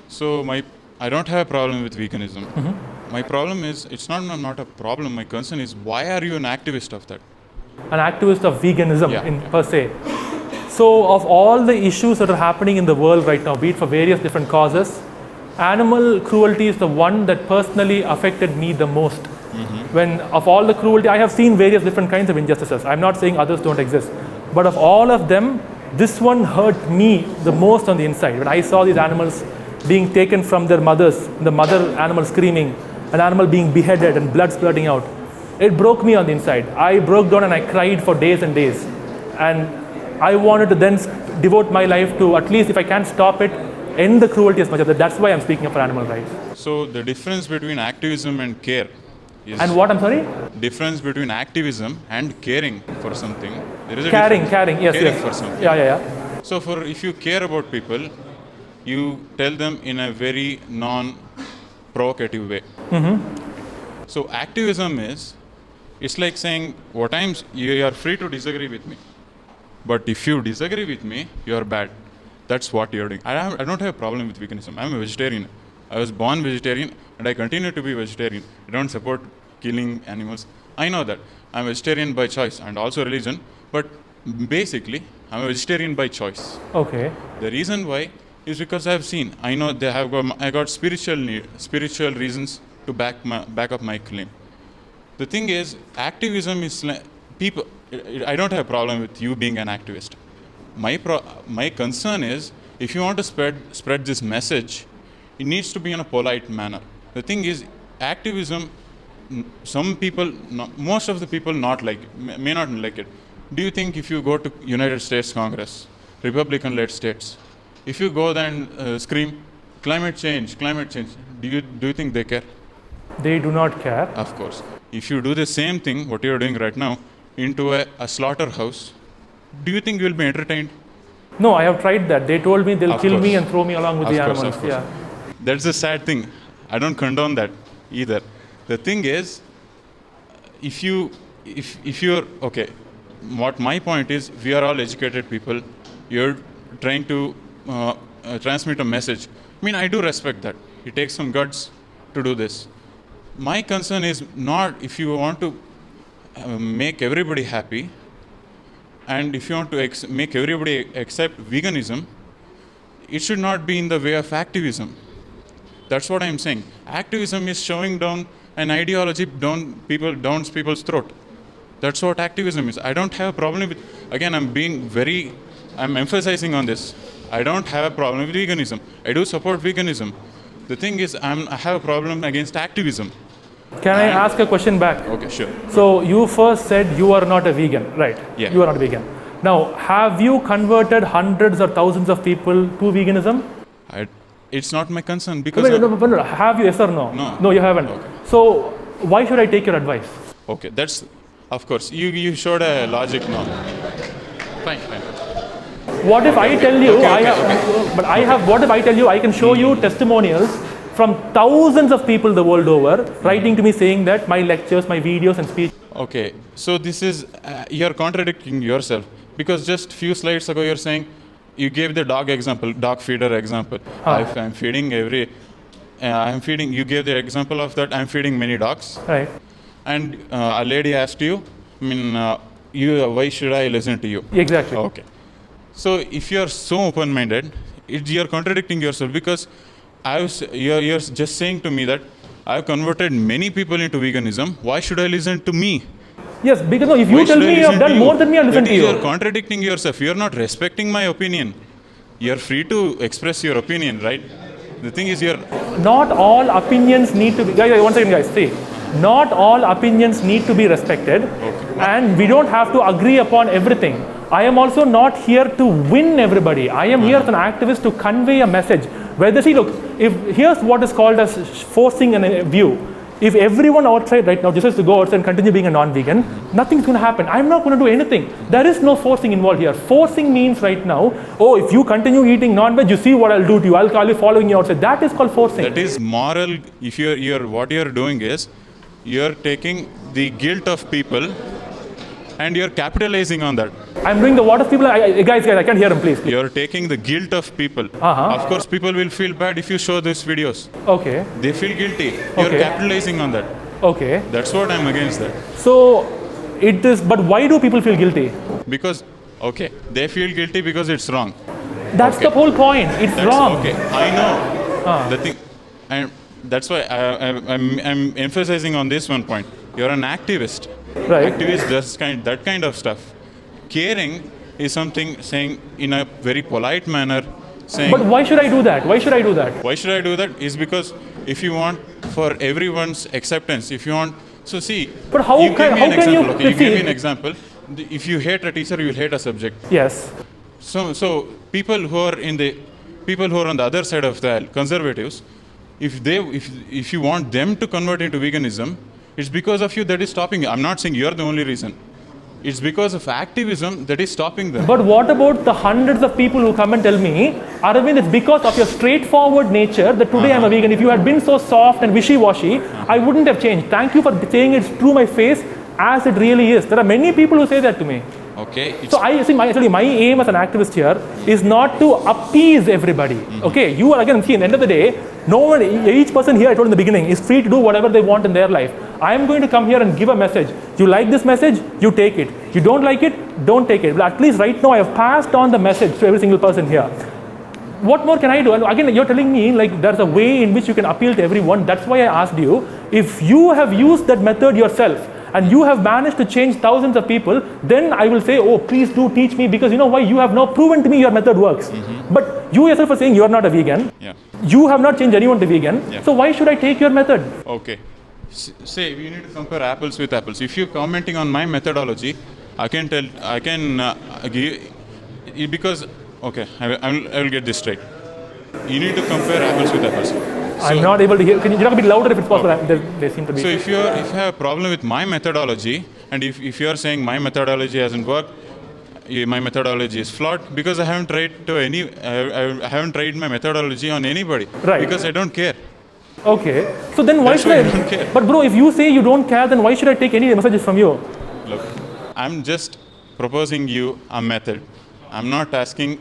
So I don't have a problem with veganism. My problem is, it's not a problem. My concern is, why are you an activist of that? An activist of veganism Yeah. per se. So of all the issues that are happening in the world right now, be it for various different causes, animal cruelty is the one that personally affected me the most. When of all the cruelty, I have seen various different kinds of injustices. I'm not saying others don't exist. But of all of them, this one hurt me the most on the inside. When I saw these animals being taken from their mothers, the mother animal screaming, an animal being beheaded and blood spurting out, it broke me on the inside. I broke down and I cried for days and days. And I wanted to then devote my life to, at least if I can't stop it, end the cruelty as much as that. That's why I'm speaking up for animal rights. So the difference between activism and care is... And what, I'm sorry? Difference between activism and caring for something. There is a Caring, difference. yes, Caring yes. for something. Yeah. So if you care about people, you tell them in a very non-provocative way. So activism is, it's like saying, you are free to disagree with me. But if you disagree with me, you are bad. That's what you're doing. I don't have a problem with veganism. I'm a vegetarian. I was born vegetarian and I continue to be vegetarian. I don't support killing animals. I know that. I'm a vegetarian by choice and also religion. But basically, I'm a vegetarian by choice. Okay. The reason why is because I've seen, I know I got spiritual reasons to back up my claim. The thing is, activism is people. I don't have a problem with you being an activist. My concern is, if you want to spread this message, it needs to be in a polite manner. The thing is, activism, some people, most of the people may not like it. Do you think if you go to United States Congress, Republican-led states, if you go there and scream, climate change, do you think they care? They do not care. Of course. If you do the same thing, what you're doing right now, into a slaughterhouse, do you think you'll be entertained? No, I have tried that. They told me they'll Of kill course. me and throw me along with Of the course, animals. of course. Yeah. That's the sad thing. I don't condone that either. The thing is, if you're okay, what my point is, we are all educated people. You're trying to transmit a message. I mean, I do respect that. It takes some guts to do this. My concern is not if you want to make everybody happy, and if you want to make everybody accept veganism, it should not be in the way of activism. That's what I'm saying. Activism is shoving down an ideology down people's throat. That's what activism is. I don't have a problem with, again, I'm emphasizing on this. I don't have a problem with veganism. I do support veganism. The thing is, I have a problem against activism. Can I ask a question back? Okay, sure. So you first said you are not a vegan, right? Yeah. You are not a vegan. Now, have you converted hundreds or thousands of people to veganism? It's not my concern because... No. Have you, yes or no? No. No, you haven't. Okay. So why should I take your advice? Okay, that's, of course, you showed a logic now. Fine. What if I tell you, Okay. What if I tell you I can show you testimonials from thousands of people the world over writing to me saying that my lectures, my videos and speech. Okay, so this is, you're contradicting yourself, because just few slides ago you're saying, you gave the dog feeder example. I'm feeding you gave the example of that, I'm feeding many dogs. Right. And a lady asked you, why should I listen to you? Exactly. Okay. So if you're so open-minded, you're contradicting yourself, because you're just saying to me that I've converted many people into veganism. Why should I listen to me? Yes, because if you tell me you have done more than me, I'll listen to you. You're contradicting yourself. You're not respecting my opinion. You're free to express your opinion, right? The thing is, not all opinions need to be... Guys, one second, guys. See, not all opinions need to be respected. Okay. And we don't have to agree upon everything. I am also not here to win everybody. I am here as an activist to convey a message. Whether, see, look, here's what is called as forcing a view. If everyone outside right now decides to go outside and continue being a non-vegan, nothing's going to happen. I'm not going to do anything. There is no forcing involved here. Forcing means right now, if you continue eating non-veg, you see what I'll do to you. I'll call you following you outside. That is called forcing. That is moral. If what you're doing is, you're taking the guilt of people and you're capitalizing on that. I'm doing the what if people, guys, I can't hear him, please. You're taking the guilt of people. Uh-huh. Of course, people will feel bad if you show these videos. Okay, They feel guilty. You're Okay. capitalizing on that. okay. That's what I'm against that. So it is, but why do people feel guilty? Because, okay, they feel guilty because it's wrong. That's the whole point. It's That's wrong. okay. I know. The thing, and that's why I'm emphasizing on this one point. You're an activist. Right. Activist does that kind of stuff. Caring is something saying in a very polite manner, saying. But why should I do that? Why should I do that? Why should I do that? Is because if you want for everyone's acceptance, if you want, so see. But how you can- give me how an can example. you- Okay, you see- give me an example. If you hate a teacher, you will hate a subject. Yes. So people who are on the other side of the aisle, conservatives, if you want them to convert into veganism, it's because of you that is stopping you. I'm not saying you're the only reason. It's because of activism that is stopping them. But what about the hundreds of people who come and tell me, Arvind, it's because of your straightforward nature that today I'm a vegan. If you had been so soft and wishy-washy, I wouldn't have changed. Thank you for saying it's true my face as it really is. There are many people who say that to me. Okay. So I see my aim as an activist here is not to appease everybody. Okay, you are again, see, at the end of the day, no one, each person here, I told in the beginning, is free to do whatever they want in their life. I am going to come here and give a message. You like this message, you take it. You don't like it, don't take it. But at least right now I have passed on the message to every single person here. What more can I do? And again, you're telling me like there's a way in which you can appeal to everyone. That's why I asked you, if you have used that method yourself, and you have managed to change thousands of people, then I will say, oh, please do teach me, because you know why? You have now proven to me your method works. But you yourself are saying you are not a vegan. Yeah. You have not changed anyone to vegan. Yeah. So why should I take your method? Okay. Say we need to compare apples with apples. If you're commenting on my methodology, I can give, because, okay, I will get this straight. You need to compare apples with apples. I'm not able to hear. Can you talk a bit louder if it's possible? They seem to be. So if you have a problem with my methodology, and if you are saying my methodology hasn't worked, my methodology is flawed, because I haven't tried my methodology on anybody. Right. Because I don't care. Okay. So then why That's should why I? I don't care. But bro, if you say you don't care, then why should I take any messages from you? Look, I'm just proposing you a method. I'm not an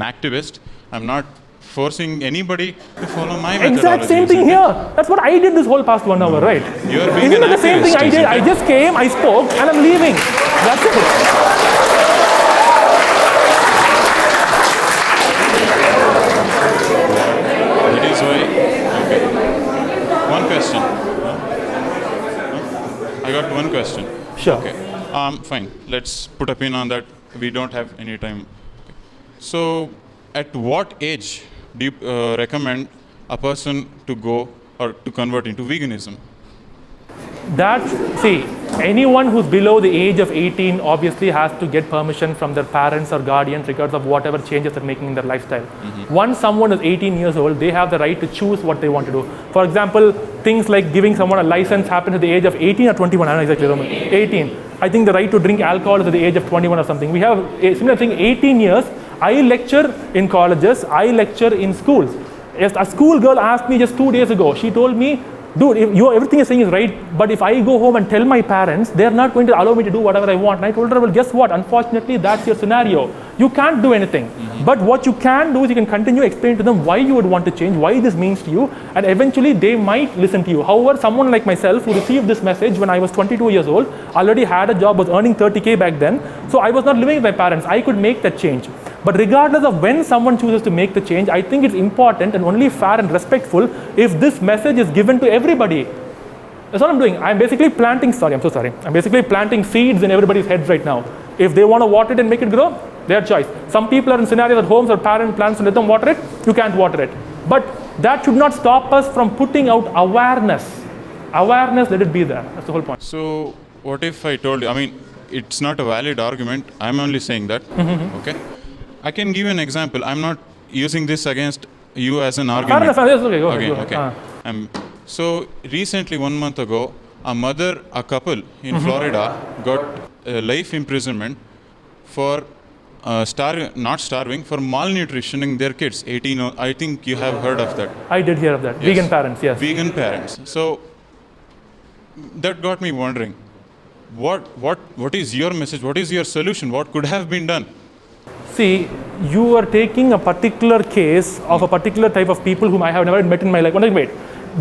activist. I'm not forcing anybody to follow my methodology. Exact same thing here. That's what I did this whole past 1 hour, right? You're being Isn't an it the same thing activist, I did? isn't I it? just came, I spoke, and I'm leaving. That's it. That is why. Okay. One question. I got one question. Sure. Okay. Fine. Let's put a pin on that. We don't have any time. Okay. So, at what age do you recommend a person to go or to convert into veganism? See, anyone who's below the age of 18 obviously has to get permission from their parents or guardians regardless of whatever changes they're making in their lifestyle. Once someone is 18 years old, they have the right to choose what they want to do. For example, things like giving someone a license happens at the age of 18 or 21, I don't know exactly, 18. I think the right to drink alcohol is at the age of 21 or something. We have a similar thing, 18 years. I lecture in colleges, I lecture in schools. Yes, a school girl asked me just 2 days ago, she told me, dude, everything you're saying is right, but if I go home and tell my parents, they're not going to allow me to do whatever I want. And I told her, well, guess what? Unfortunately, that's your scenario. You can't do anything. But what you can do is you can continue explaining to them why you would want to change, why this means to you, and eventually they might listen to you. However, someone like myself who received this message when I was 22 years old, already had a job, was earning 30K back then, so I was not living with my parents. I could make that change. But regardless of when someone chooses to make the change, I think it's important and only fair and respectful if this message is given to everybody. That's what I'm doing. I'm basically planting seeds in everybody's heads right now. If they want to water it and make it grow, their choice. Some people are in scenarios at homes or parent plants to let them water it, you can't water it. But that should not stop us from putting out awareness. Awareness, let it be there. That's the whole point. So, what if I told you, I mean, it's not a valid argument, I'm only saying that, okay? I can give you an example. I'm not using this against you as an argument. Fair enough. Okay, go ahead. Okay. So recently, 1 month ago, a couple in Florida got life imprisonment for not starving, for malnutritioning their kids. 18, I think you have heard of that. I did hear of that. Yes. Vegan parents, yes. Vegan parents. So that got me wondering. What is your message? What is your solution? What could have been done? See, you are taking a particular case of a particular type of people whom I have never met in my life. Wait.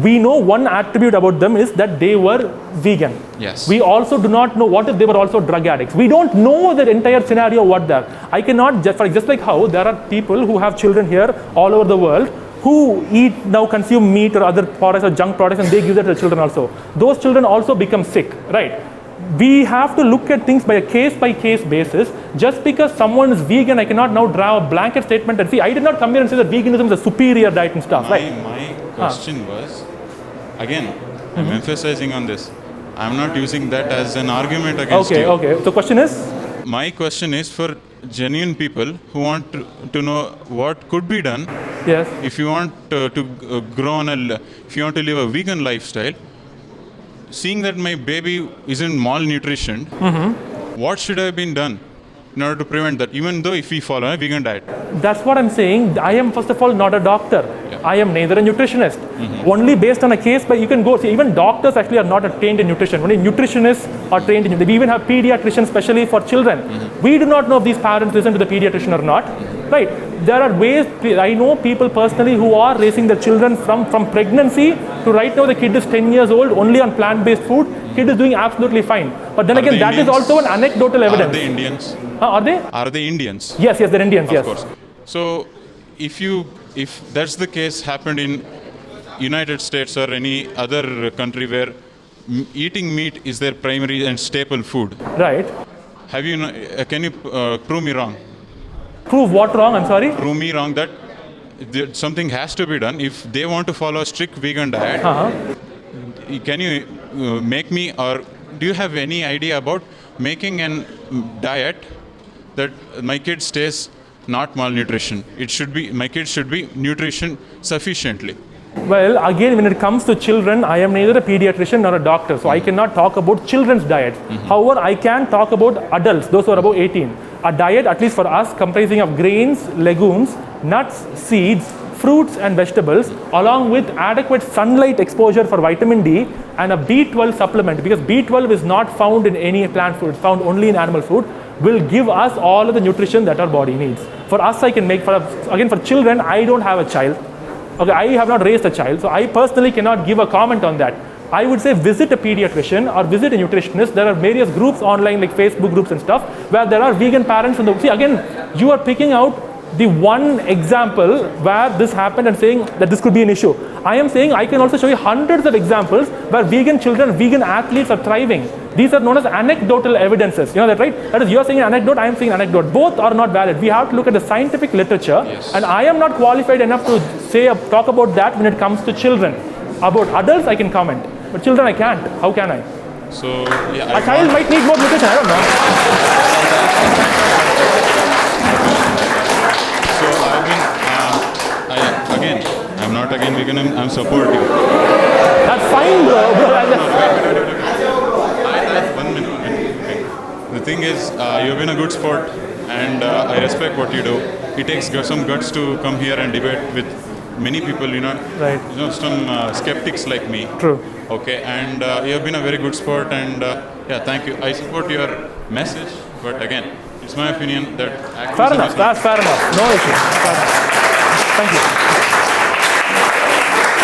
We know one attribute about them is that they were vegan. Yes. We also do not know what if they were also drug addicts. We don't know the entire scenario what there. I cannot just like how there are people who have children here all over the world who consume meat or other products or junk products, and they give that to the children also. Those children also become sick, right? We have to look at things by a case-by-case basis. Just because someone is vegan, I cannot now draw a blanket statement and see, I did not come here and say that veganism is a superior diet and stuff, right? My question was, again, I'm emphasizing on this. I'm not using that as an argument against you. Okay. So question is? My question is for genuine people who want to know what could be done. Yes. If you want if you want to live a vegan lifestyle, seeing that my baby isn't malnutritioned, what should have been done in order to prevent that, even though if we follow a vegan diet? That's what I'm saying. I am, first of all, not a doctor. Yeah. I am neither a nutritionist. Only based on a case, but you can go see, even doctors actually are not trained in nutrition. Only nutritionists are trained in it. We even have pediatricians, especially for children. We do not know if these parents listen to the pediatrician or not. Right. There are ways. I know people personally who are raising their children from pregnancy to right now the kid is 10 years old, only on plant-based food. Kid is doing absolutely fine. But then again, that is also an anecdotal evidence. Are they Indians? Are they? Are they Indians? Yes, they're Indians, yes. Of course. So if that's the case happened in United States or any other country where eating meat is their primary and staple food. Right. Can you prove me wrong? Prove what wrong? I'm sorry? Prove me wrong that something has to be done. If they want to follow a strict vegan diet, can you make me, or do you have any idea about making a diet that my kid stays not malnutrition? My kid should be nutrition sufficiently. Well, again, when it comes to children, I am neither a pediatrician nor a doctor, so I cannot talk about children's diets. However, I can talk about adults, those who are above 18. A diet, at least for us, comprising of grains, legumes, nuts, seeds, fruits and vegetables, along with adequate sunlight exposure for vitamin D and a B12 supplement, because B12 is not found in any plant food, it's found only in animal food, will give us all of the nutrition that our body needs. For us, I can make, for children, I don't have a child. Okay, I have not raised a child, so I personally cannot give a comment on that. I would say visit a pediatrician or visit a nutritionist. There are various groups online, like Facebook groups and stuff, where there are vegan parents. See, again, you are picking out the one example where this happened and saying that this could be an issue. I am saying I can also show you hundreds of examples where vegan children, vegan athletes are thriving. These are known as anecdotal evidences. You know that, right? That is, you are saying an anecdote, I am saying an anecdote. Both are not valid. We have to look at the scientific literature, and I am not qualified enough to talk about that when it comes to children. About adults, I can comment, but children, I can't. How can I? So, yeah, a child might need more nutrition. I don't know. So, again, I'm not against veganism. I'm supportive. That's fine, bro. One minute. Okay. The thing is, you've been a good sport, and I respect what you do. It takes some guts to come here and debate with many people, Right. Some skeptics like me. True. Okay, and you have been a very good sport, and yeah, thank you. I support your message, but again, it's my opinion that activism fair enough. That's fair enough. No issue. Fair enough. Thank you.